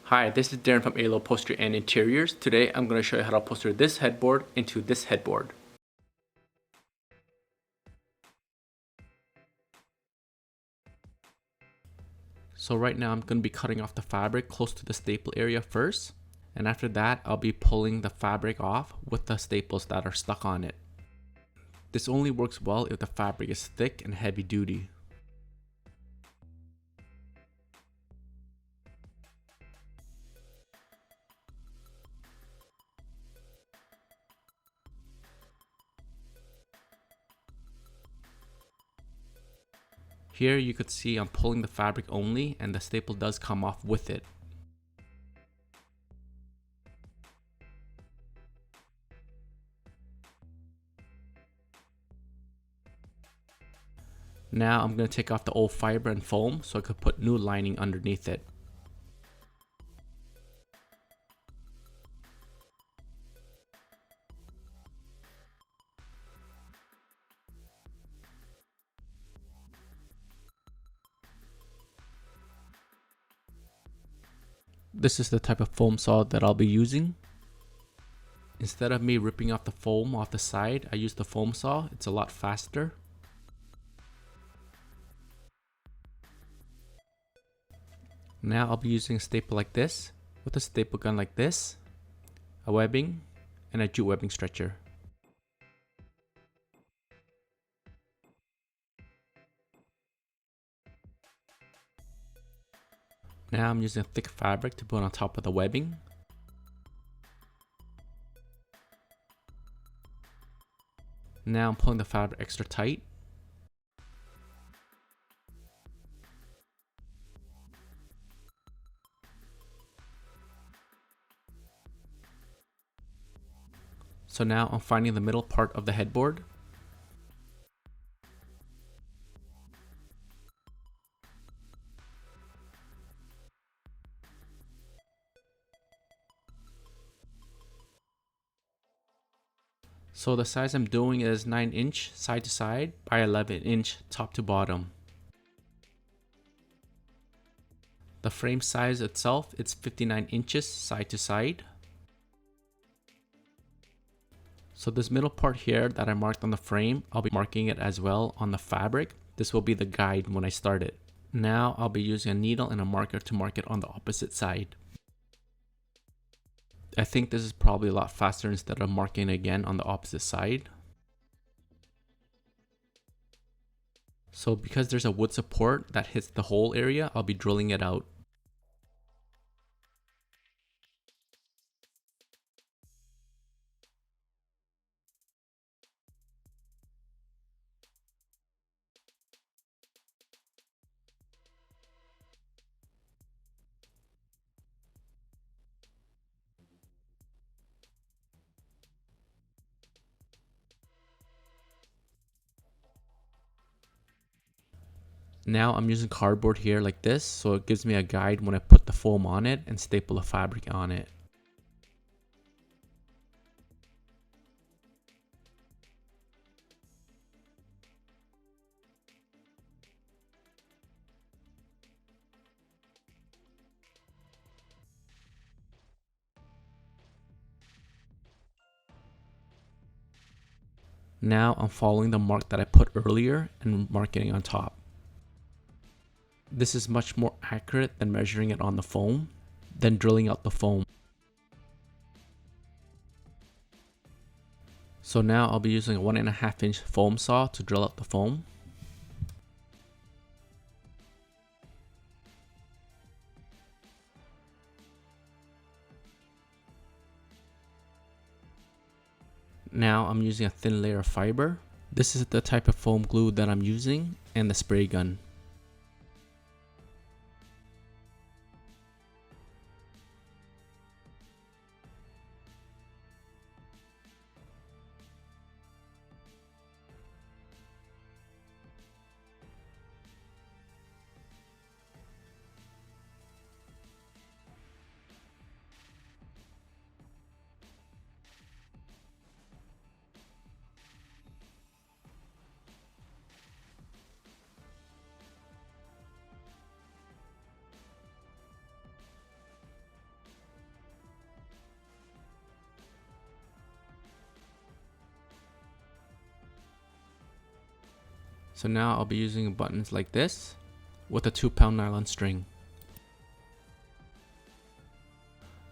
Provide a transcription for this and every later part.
Hi, this is Darren from ALO Upholstery and Interiors. Today I'm going to show you how to upholster this headboard into this headboard. So right now I'm going to be cutting off the fabric close to the staple area first, and after that I'll be pulling the fabric off with the staples that are stuck on it. This only works well if the fabric is thick and heavy duty. Here you could see I'm pulling the fabric only, and the staple does come off with it. Now I'm going to take off the old fiber and foam so I could put new lining underneath it. This is the type of foam saw that I'll be using. Instead of me ripping off the foam off the side, I use the foam saw. It's a lot faster. Now I'll be using a staple like this, with a staple gun like this, a webbing, and a jute webbing stretcher. Now I'm using a thick fabric to put on top of the webbing. Now I'm pulling the fabric extra tight. So now I'm finding the middle part of the headboard. So the size I'm doing is 9" side to side by 11" top to bottom. The frame size itself, it's 59 inches side to side. So this middle part here that I marked on the frame, I'll be marking it as well on the fabric. This will be the guide when I start it. Now I'll be using a needle and a marker to mark it on the opposite side. I think this is probably a lot faster instead of marking again on the opposite side. So because there's a wood support that hits the hole area, I'll be drilling it out. Now I'm using cardboard here like this, so it gives me a guide when I put the foam on it and staple the fabric on it. Now I'm following the mark that I put earlier and marking it on top. This is much more accurate than measuring it on the foam, then drilling out the foam. So now I'll be using a 1.5" foam saw to drill out the foam. Now I'm using a thin layer of fiber. This is the type of foam glue that I'm using, and the spray gun. So now I'll be using buttons like this with a 2-pound nylon string.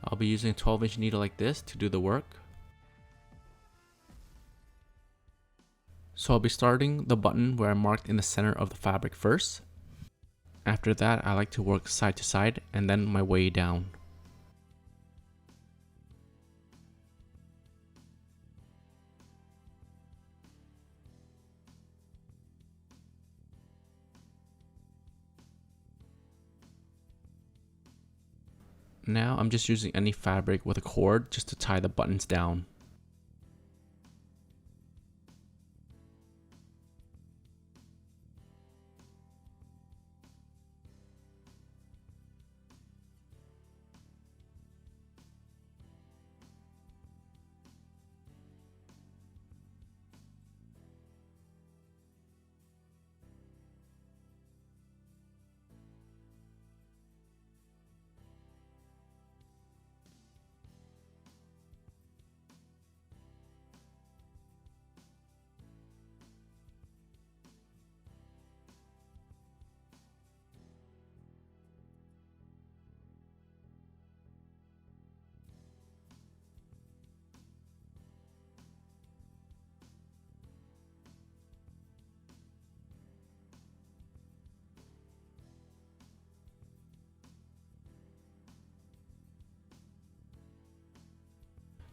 I'll be using a 12-inch needle like this to do the work. So I'll be starting the button where I marked in the center of the fabric first. After that, I like to work side to side and then my way down. Now I'm just using any fabric with a cord just to tie the buttons down.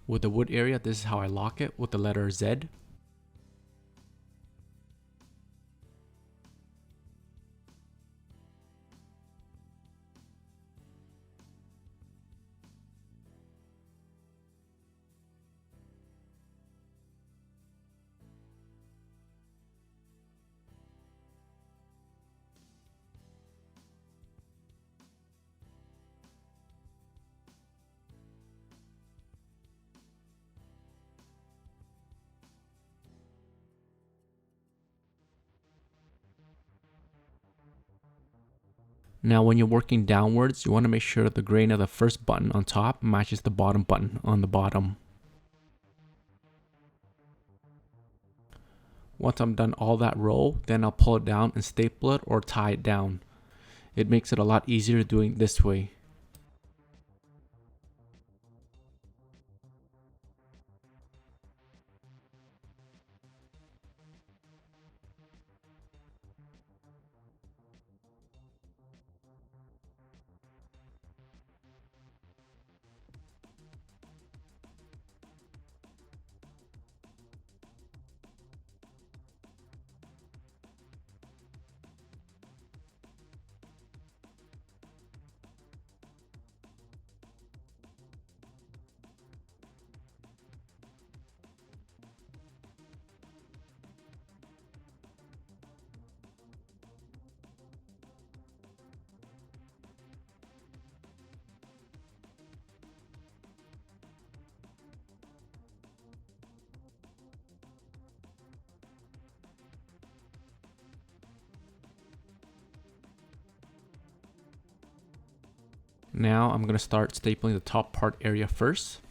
With the wood area, this is how I lock it with the letter Z. Now when you're working downwards, you want to make sure the grain of the first button on top matches the bottom button on the bottom. Once I'm done all that row, then I'll pull it down and staple it or tie it down. It makes it a lot easier doing this way. Now I'm going to start stapling the top part area first.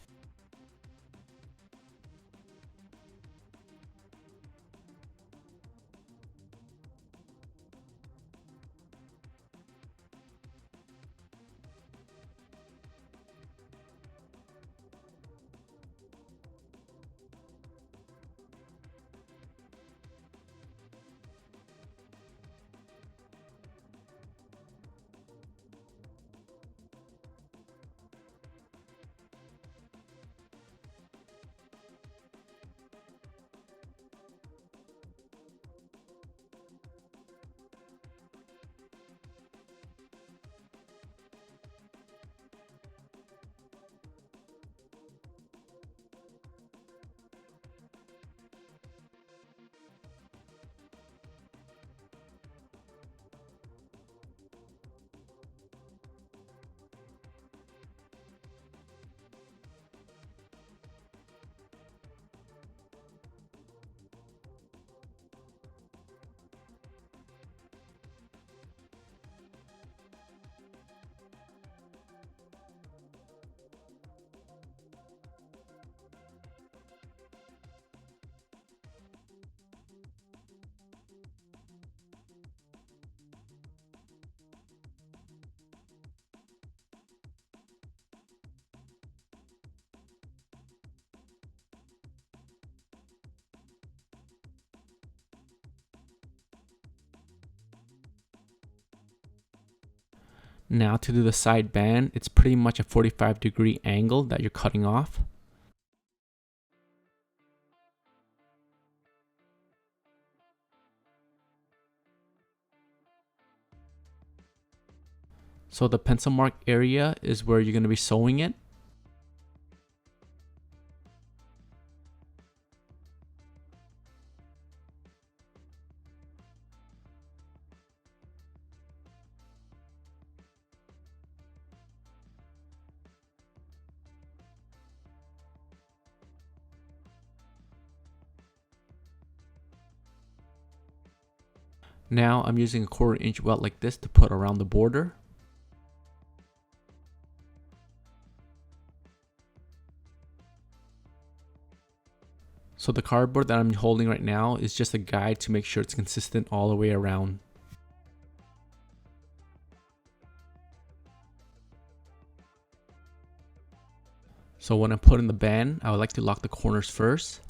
Now to do the side band, it's pretty much a 45-degree angle that you're cutting off. So the pencil mark area is where you're going to be sewing it. Now I'm using a 1/4 inch welt like this to put around the border. So the cardboard that I'm holding right now is just a guide to make sure it's consistent all the way around. So when I put in the band, I would like to lock the corners first.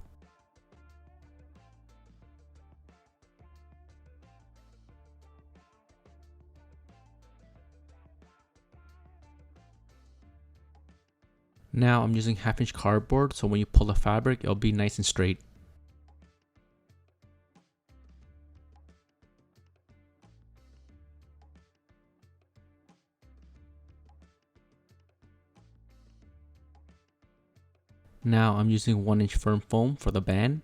Now I'm using 1/2 inch cardboard, so when you pull the fabric, it'll be nice and straight. Now I'm using 1 inch firm foam for the band.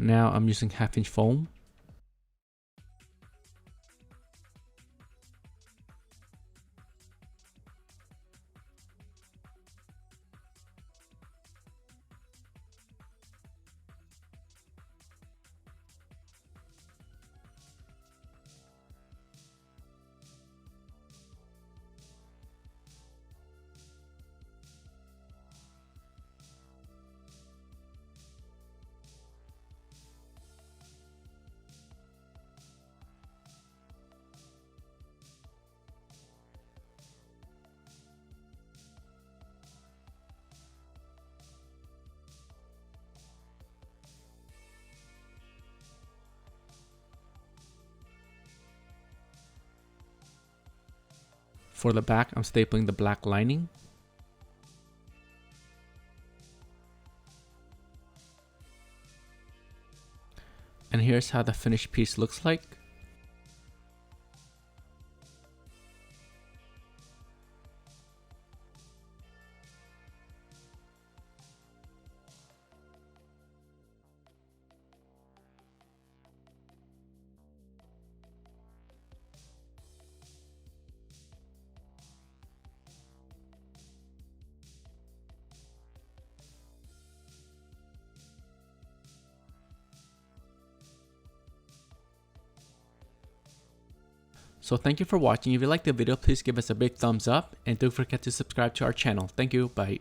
Now I'm using 1/2 inch foam. For the back, I'm stapling the black lining. And here's how the finished piece looks like. So thank you for watching. If you liked the video, please give us a big thumbs up and don't forget to subscribe to our channel. Thank you. Bye.